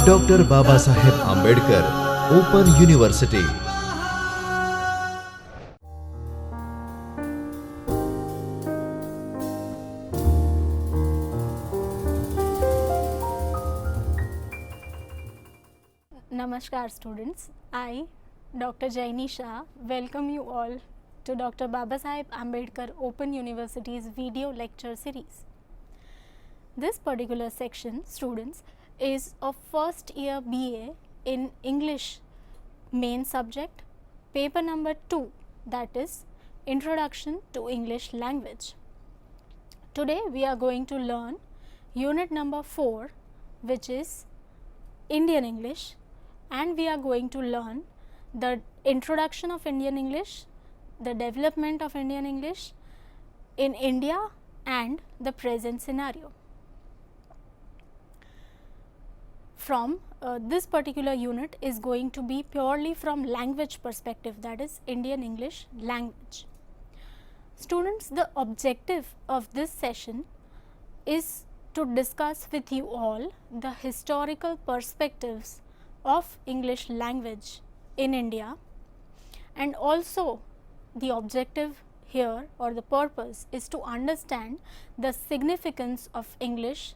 Doctor Babasaheb Ambedkar open university. Namaskar students, I Dr. Jainee Shah welcome you all to Dr. Babasaheb Ambedkar Open University's video lecture series. This particular section, students, is of first year BA in English main subject, paper number 2, that is Introduction to English Language. Today we are going to learn unit number 4, which is Indian English, and we are going to learn the introduction of Indian English, the development of Indian English in India and the present scenario. From this particular unit is going to be purely from language perspective, that is Indian English language. Students, the objective of this session is to discuss with you all the historical perspectives of English language in India, and also the objective here or the purpose is to understand the significance of English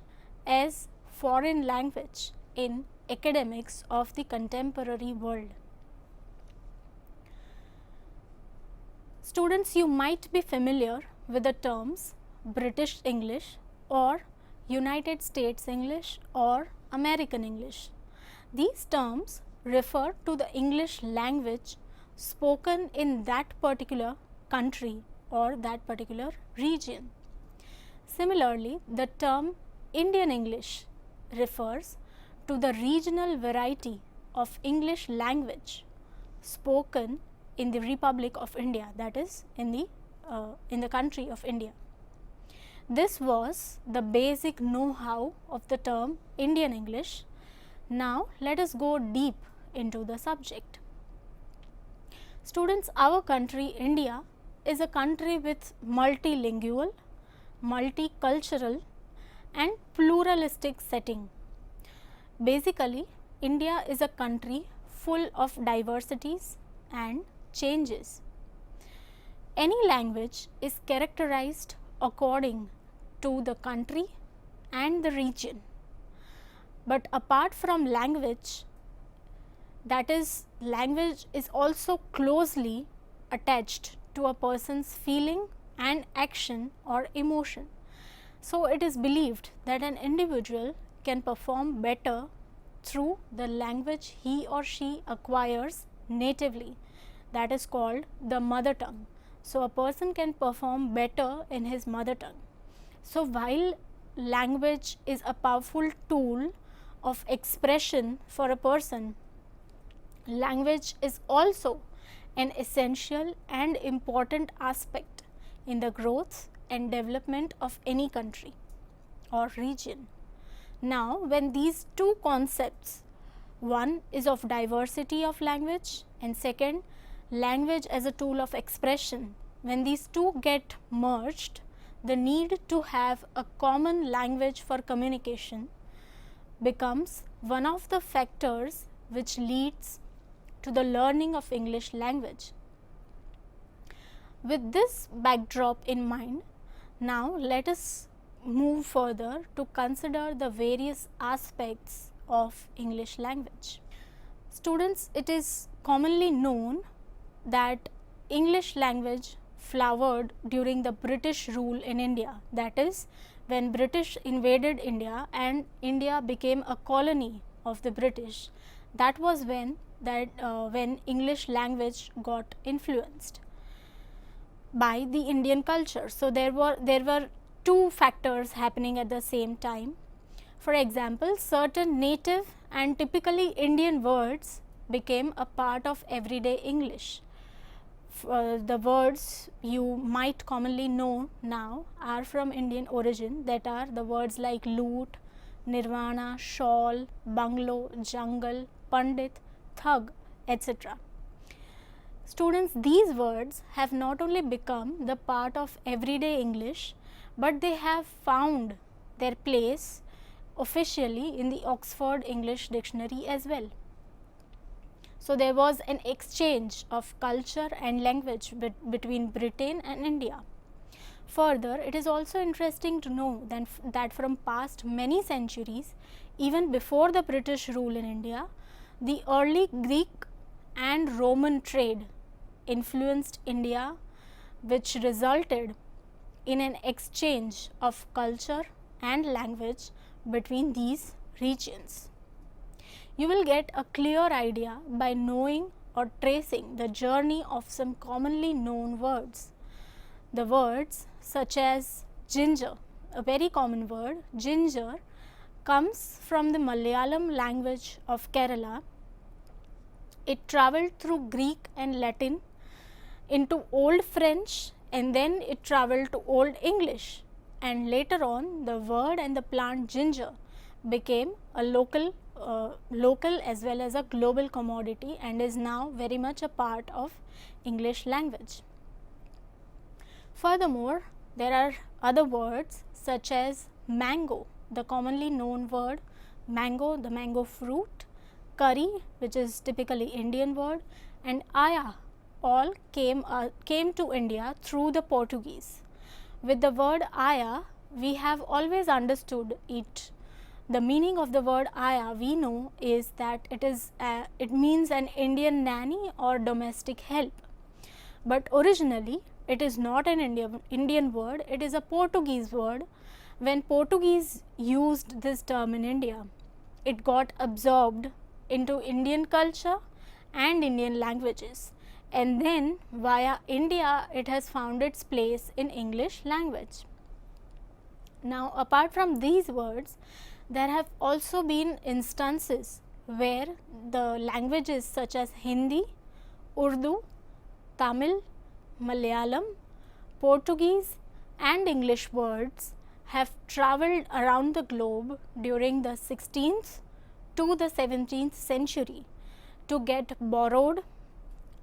as foreign language in academics of the contemporary world. Students, you might be familiar with the terms British English or United States English or American English. These terms refer to the English language spoken in that particular country or that particular region. Similarly, the term Indian English refers to the regional variety of English language spoken in the Republic of India, that is in the country of India. This was the basic know-how of the term Indian English. Now, let us go deep into the subject. Students, our country India is a country with multilingual, multicultural and pluralistic setting. Basically, India is a country full of diversities and changes. Any language is characterized according to the country and the region. But apart from language, that is, language is also closely attached to a person's feeling and action or emotion. So, it is believed that an individual can perform better through the language he or she acquires natively, that is called the mother tongue. So, a person can perform better in his mother tongue. So, while language is a powerful tool of expression for a person, language is also an essential and important aspect in the growth and development of any country or region. Now, when these two concepts, one is of diversity of language and second language as a tool of expression, when these two get merged, the need to have a common language for communication becomes one of the factors which leads to the learning of English language. With this backdrop in mind, now let us move further to consider the various aspects of English language. Students, it is commonly known that English language flowered during the British rule in India, that is, when British invaded India and India became a colony of the British. That was when English language got influenced by the Indian culture. So, there were two factors happening at the same time. For example, certain native and typically Indian words became a part of everyday English. The words you might commonly know now are from Indian origin, that are the words like loot, nirvana, shawl, bungalow, jungle, pandit, thug, etc. Students, these words have not only become the part of everyday English, but they have found their place officially in the Oxford English Dictionary as well. So there was an exchange of culture and language between Britain and India. Further, it is also interesting to know that from past many centuries, even before the British rule in India, the early Greek and Roman trade influenced India, which resulted in an exchange of culture and language between these regions. You will get a clear idea by knowing or tracing the journey of some commonly known words. The words such as ginger, a very common word, ginger, comes from the Malayalam language of Kerala. It travelled through Greek and Latin into Old French, and then it travelled to Old English, and later on the word and the plant ginger became a local as well as a global commodity and is now very much a part of English language. Furthermore, there are other words such as mango, the commonly known word mango, the mango fruit, curry, which is typically Indian word, and aya, all came to India through the Portuguese. With the word aya, we have always understood it. The meaning of the word aya we know is that it means an Indian nanny or domestic help. But originally it is not an Indian word, it is a Portuguese word. When Portuguese used this term in India, it got absorbed into Indian culture and Indian languages, and then via India it has found its place in English language. Now, apart from these words, there have also been instances where the languages such as Hindi, Urdu, Tamil, Malayalam, Portuguese and English words have travelled around the globe during the 16th to the 17th century to get borrowed,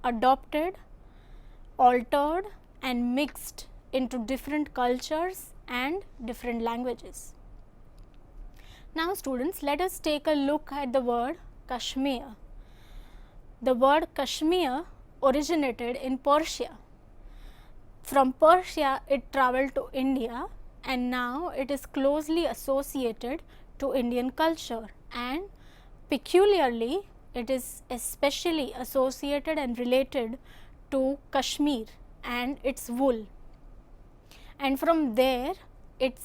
adopted, altered and mixed into different cultures and different languages. Now students, let us take a look at the word Kashmir. The word Kashmir originated in Persia. From Persia it travelled to India, and now it is closely associated to Indian culture, and peculiarly it is especially associated and related to Kashmir and its wool. And from there it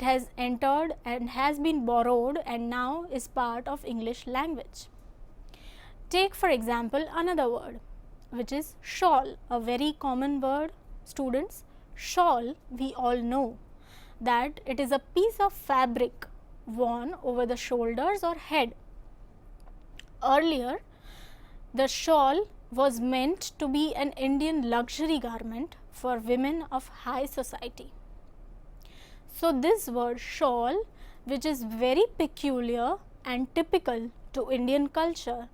has entered and has been borrowed and now is part of English language. Take for example another word, which is shawl, a very common word. Students, shawl, we all know that it is a piece of fabric worn over the shoulders or head. Earlier, the shawl was meant to be an Indian luxury garment for women of high society. So this word shawl, which is very peculiar and typical to Indian culture,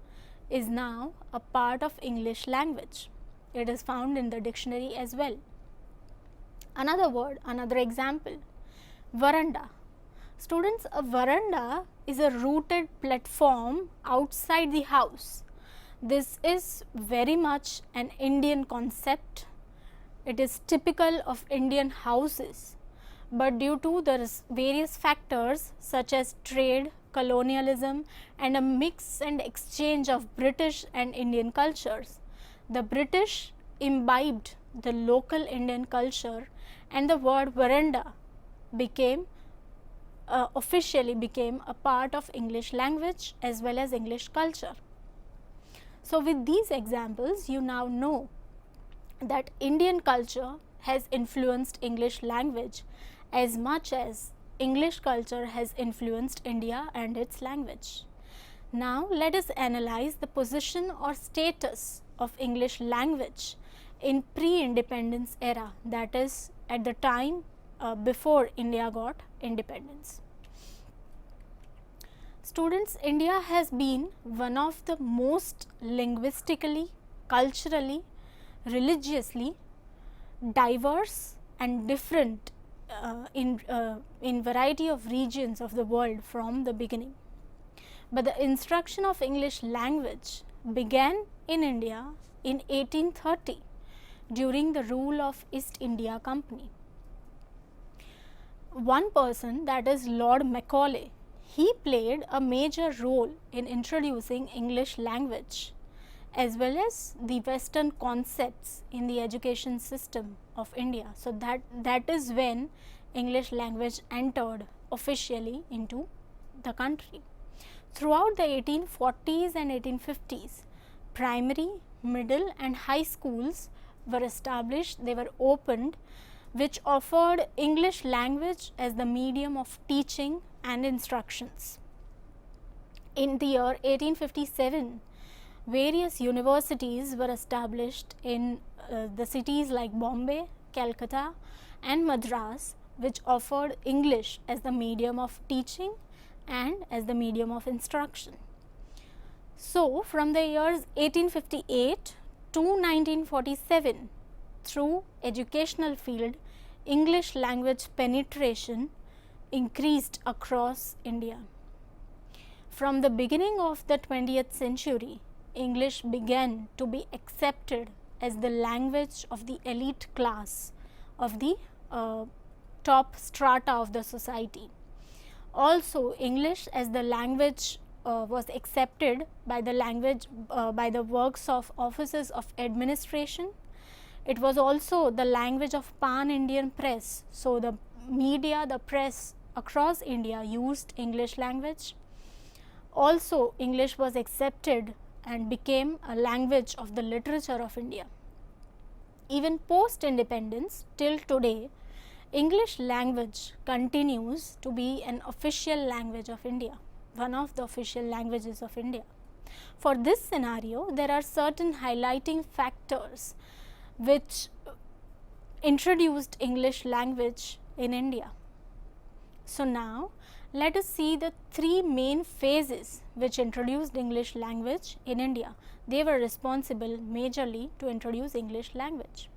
is now a part of English language. It is found in the dictionary as well. Another word, another example, veranda. Students, a veranda is a rooted platform outside the house. This is very much an Indian concept. It is typical of Indian houses, but due to the various factors such as trade, colonialism and a mix and exchange of British and Indian cultures, the British imbibed the local Indian culture, and the word veranda officially became a part of English language as well as English culture. So with these examples, you now know that Indian culture has influenced English language as much as English culture has influenced India and its language. Now let us analyze the position or status of English language in pre-independence era, that is at the time before India got independence. Students, India has been one of the most linguistically, culturally, religiously diverse and different in variety of regions of the world from the beginning. But the instruction of English language began in India in 1830 during the rule of East India Company. One person, that is Lord Macaulay, he played a major role in introducing English language as well as the Western concepts in the education system of India. So, that is when English language entered officially into the country. Throughout the 1840s and 1850s, primary, middle and high schools were established, they were opened, which offered English language as the medium of teaching and instructions. In the year 1857, various universities were established in the cities like Bombay, Calcutta and Madras, which offered English as the medium of teaching and as the medium of instruction. So, from the years 1858 to 1947, through educational field, English language penetration increased across India. From the beginning of the 20th century, English began to be accepted as the language of the elite class, of the top strata of the society. Also, English as the language was accepted by the works of offices of administration. It was also the language of pan-Indian press. So, the media, the press across India used English language. Also, English was accepted and became a language of the literature of India. Even post-independence till today, English language continues to be an official language of India, one of the official languages of India. For this scenario, there are certain highlighting factors which introduced English language in India. So, now let us see the three main phases which introduced English language in India. They were responsible majorly to introduce English language.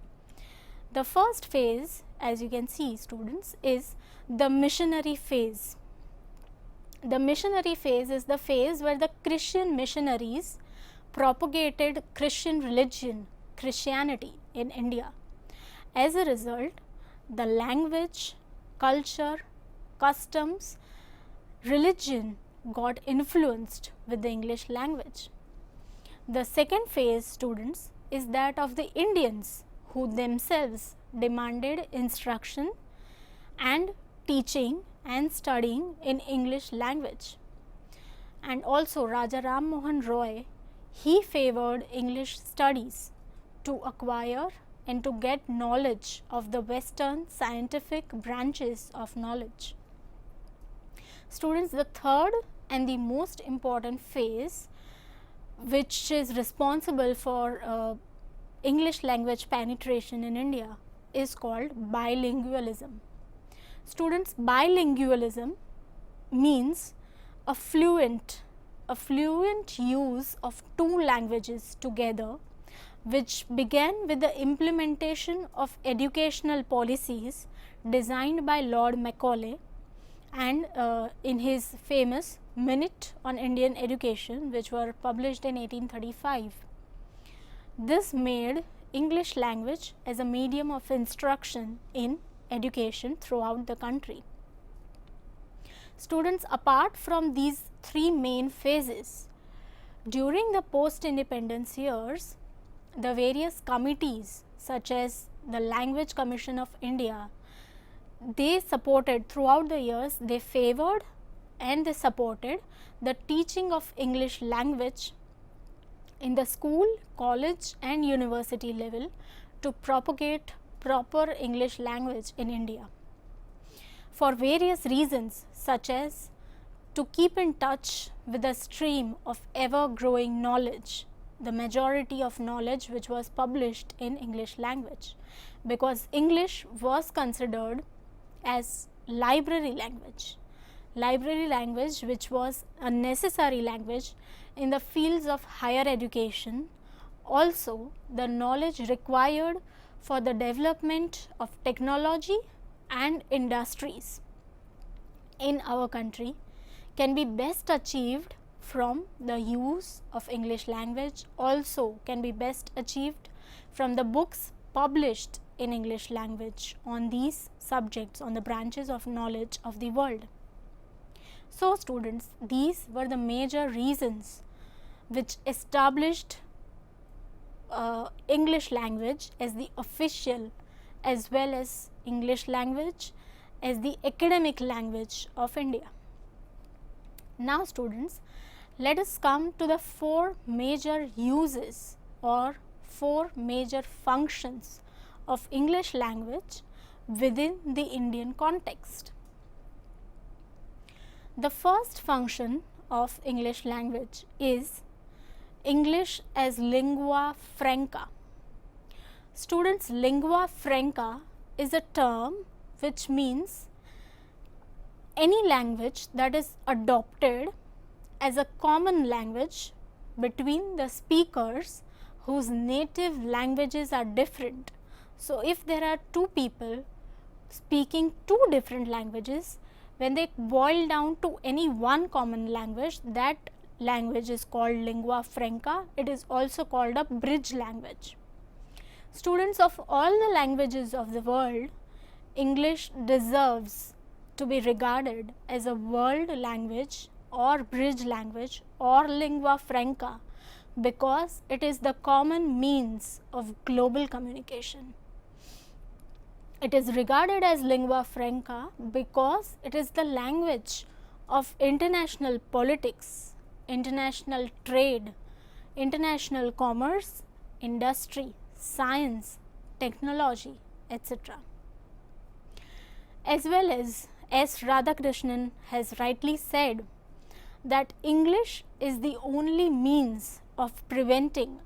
The first phase, as you can see students, is the missionary phase. The missionary phase is the phase where the Christian missionaries propagated Christian religion, Christianity in India. As a result, the language, culture, customs, religion got influenced with the English language. The second phase, students, is that of the Indians who themselves demanded instruction and teaching and studying in English language. And also Raja Ram Mohan Roy, he favored English studies to acquire and to get knowledge of the Western scientific branches of knowledge. Students, the third and the most important phase which is responsible for English language penetration in India is called bilingualism. Students, bilingualism means a fluent use of two languages together, which began with the implementation of educational policies designed by Lord Macaulay and in his famous Minute on Indian Education, which were published in 1835. This made English language as a medium of instruction in education throughout the country. Students, apart from these three main phases, during the post-independence years, the various committees such as the Language Commission of India, they supported throughout the years, they favored and they supported the teaching of English language in the school, college and university level to propagate proper English language in India. For various reasons such as to keep in touch with the stream of ever growing knowledge, the majority of knowledge which was published in English language, because English was considered as library language which was a necessary language in the fields of higher education, also the knowledge required for the development of technology and industries in our country can be best achieved from the use of English language, also can be best achieved from the books published in English language on these subjects, on the branches of knowledge of the world. So students, these were the major reasons which established English language as the official as well as English language as the academic language of India. Now students, let us come to the four major uses or four major functions of English language within the Indian context. The first function of English language is English as lingua franca. Students, lingua franca is a term which means any language that is adopted as a common language between the speakers whose native languages are different. So, if there are two people speaking two different languages, when they boil down to any one common language, that language is called lingua franca. It is also called a bridge language. Students, of all the languages of the world, English deserves to be regarded as a world language or bridge language or lingua franca because it is the common means of global communication. It is regarded as lingua franca because it is the language of international politics, international trade, international commerce, industry, science, technology, etc. As well as Radhakrishnan has rightly said that English is the only means of preventing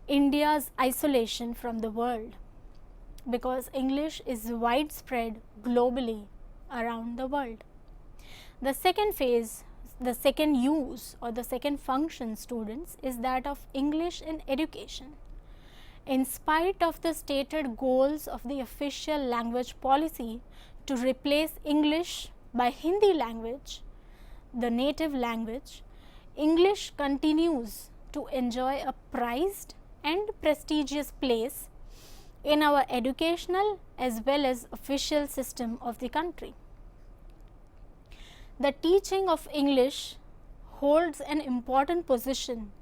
India's isolation from the world, because English is widespread globally around the world. The second phase, the second use or the second function, students, is that of English in education. In spite of the stated goals of the official language policy to replace English by Hindi language, the native language, English continues to enjoy a prized and prestigious place in our educational as well as official system of the country. The teaching of English holds an important position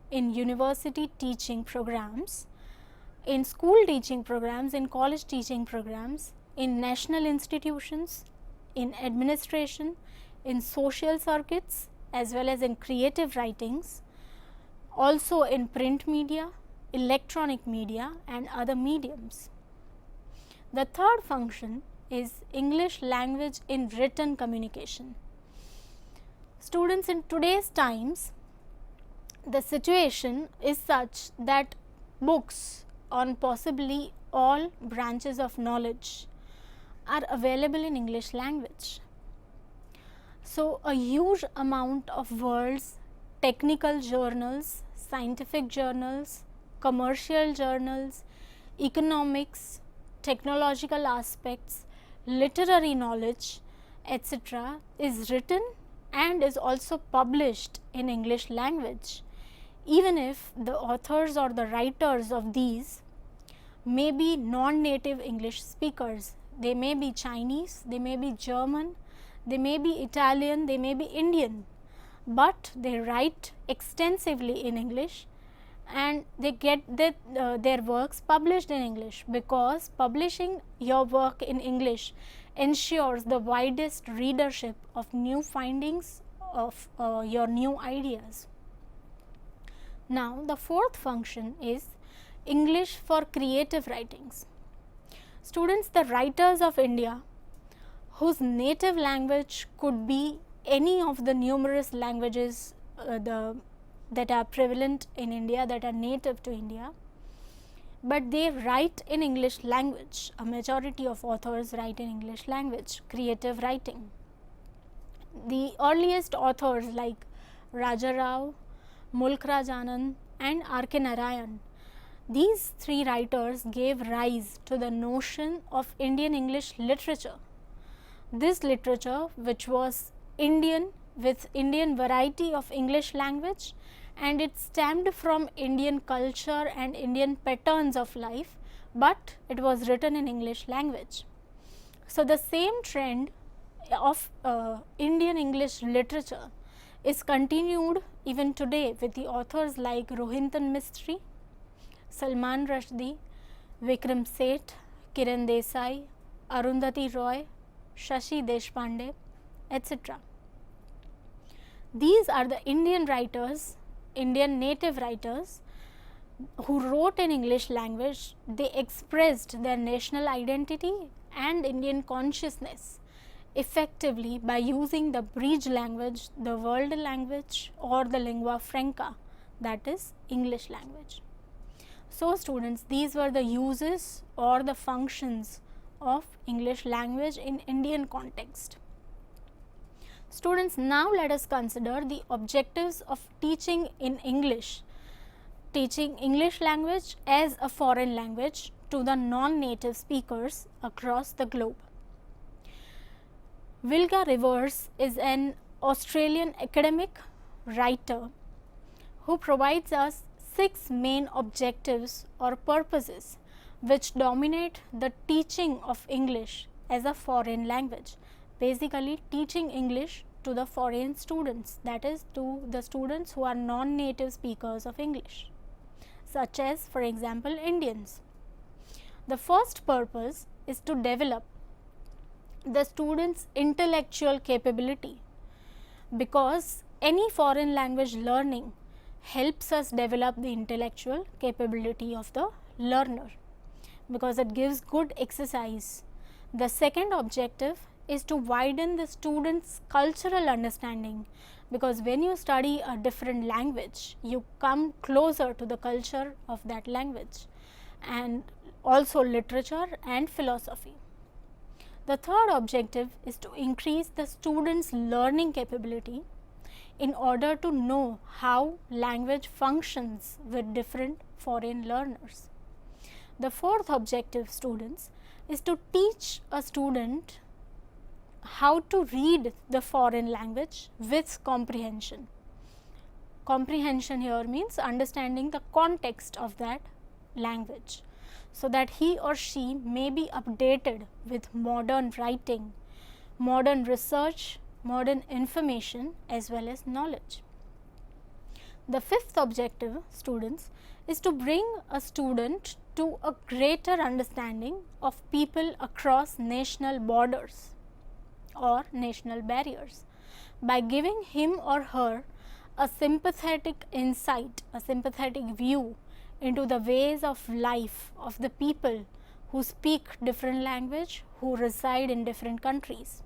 in university teaching programs, in school teaching programs, in college teaching programs, in national institutions, in administration, in social circuits, as well as in creative writings, also in print media, electronic media and other mediums. The third function is English language in written communication. Students, in today's times, the situation is such that books on possibly all branches of knowledge are available in English language. So, a huge amount of words, technical journals, scientific journals, commercial journals, economics, technological aspects, literary knowledge, etc. is written and is also published in English language, even if the authors or the writers of these may be non-native English speakers. They may be Chinese, they may be German, they may be Italian, they may be Indian, but they write extensively in English and they get their works published in English, because publishing your work in English ensures the widest readership of new findings of your new ideas. Now, the fourth function is English for creative writings. Students, the writers of India whose native language could be any of the numerous languages that are prevalent in India, that are native to India, but they write in English language. A majority of authors write in English language, creative writing. The earliest authors like Raja Rao, Mulk Raj Anand and R.K. Narayan, These three writers gave rise to the notion of Indian English literature. This literature, which was Indian with Indian variety of English language, and it stemmed from Indian culture and Indian patterns of life, but it was written in English language. So, the same trend of Indian English literature is continued even today with the authors like Rohinton Mistry, Salman Rushdie, Vikram Seth, Kiran Desai, Arundhati Roy, Shashi Deshpande, etc. These are the Indian writers, Indian native writers who wrote in English language. They expressed their national identity and Indian consciousness effectively by using the bridge language, the world language, or the lingua franca, that is English language. So, students, these were the uses or the functions of English language in Indian context. Students, now let us consider the objectives of teaching in English, teaching English language as a foreign language to the non-native speakers across the globe. Wilga Rivers is an Australian academic writer who provides us 6 main objectives or purposes which dominate the teaching of English as a foreign language. Basically, teaching English to the foreign students, that is, to the students who are non-native speakers of English, such as, for example, Indians. The first purpose is to develop the students' intellectual capability, because any foreign language learning helps us develop the intellectual capability of the learner, because it gives good exercise. The second objective is to widen the students' cultural understanding, because when you study a different language, you come closer to the culture of that language, and also literature and philosophy. The third objective is to increase the students' learning capability in order to know how language functions with different foreign learners. The fourth objective, students, is to teach a student how to read the foreign language with comprehension. Comprehension here means understanding the context of that language, so that he or she may be updated with modern writing, modern research, modern information, as well as knowledge. The fifth objective, students, is to bring a student to a greater understanding of people across national borders or national barriers by giving him or her a sympathetic insight, a sympathetic view into the ways of life of the people who speak different language, who reside in different countries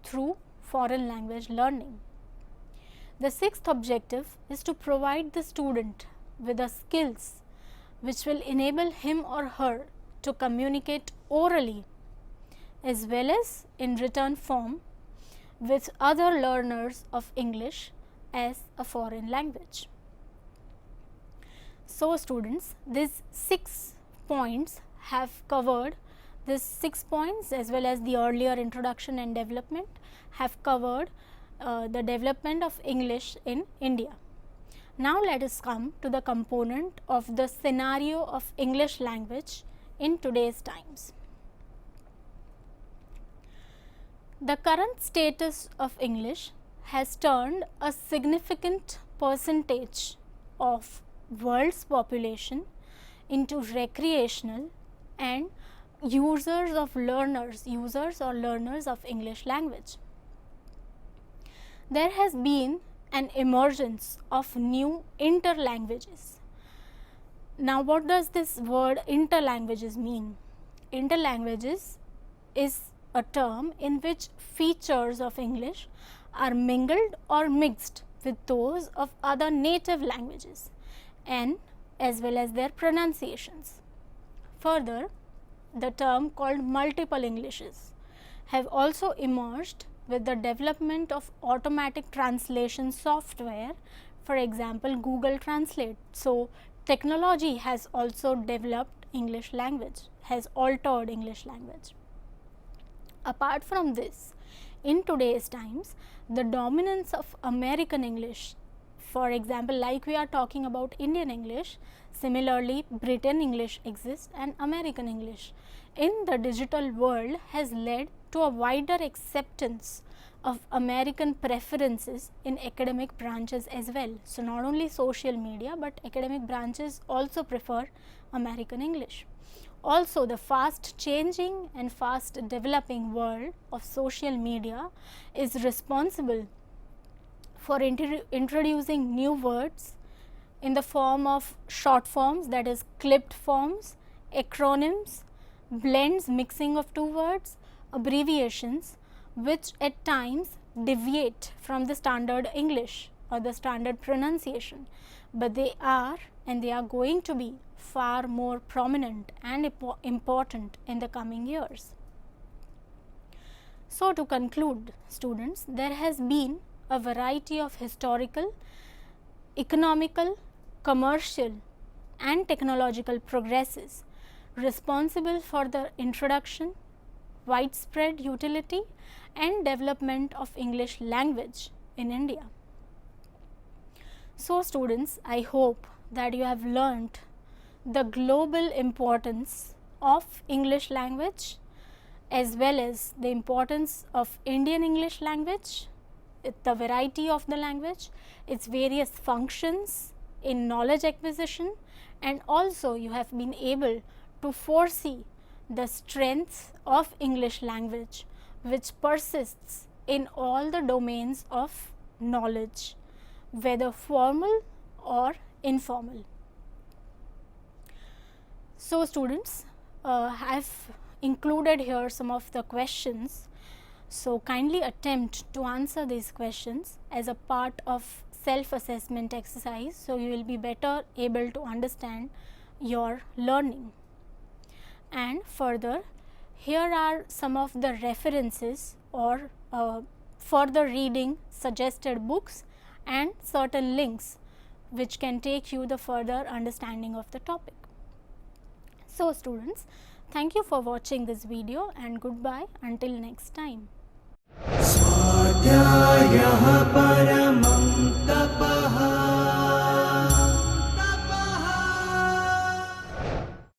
through foreign language learning. The sixth objective is to provide the student with the skills which will enable him or her to communicate orally as well as in written form with other learners of English as a foreign language. So, students, these 6 points have covered, these 6 points as well as the earlier introduction and development have covered the development of English in India. Now, let us come to the component of the scenario of English language in today's times. The current status of English has turned a significant percentage of world's population into recreational and users or learners of English language. There has been an emergence of new interlanguages. Now, what does this word interlanguages mean? Interlanguages is a term in which features of English are mingled or mixed with those of other native languages and as well as their pronunciations. Further, the term called multiple Englishes have also emerged with the development of automatic translation software, for example, Google Translate. So, technology has also developed English language, has altered English language. Apart from this, in today's times, the dominance of American English, for example, like we are talking about Indian English, similarly Britain English exists and American English in the digital world has led to a wider acceptance of American preferences in academic branches as well. So, not only social media, but academic branches also prefer American English. Also, the fast changing and fast developing world of social media is responsible for introducing new words in the form of short forms, that is clipped forms, acronyms, blends, mixing of two words, abbreviations, which at times deviate from the standard English or the standard pronunciation, but they are and they are going to be far more prominent and important in the coming years. So, to conclude, students, there has been a variety of historical, economical, commercial and technological progresses responsible for the introduction, widespread utility and development of English language in India. So, students, I hope that you have learnt the global importance of English language as well as the importance of Indian English language, the variety of the language, its various functions in knowledge acquisition, and also you have been able to foresee the strengths of English language which persists in all the domains of knowledge, whether formal or informal. So, students, I have included here some of the questions. So, kindly attempt to answer these questions as a part of self-assessment exercise. So, you will be better able to understand your learning. And further, here are some of the references or further reading suggested books and certain links which can take you the further understanding of the topic. So, students, thank you for watching this video and goodbye until next time.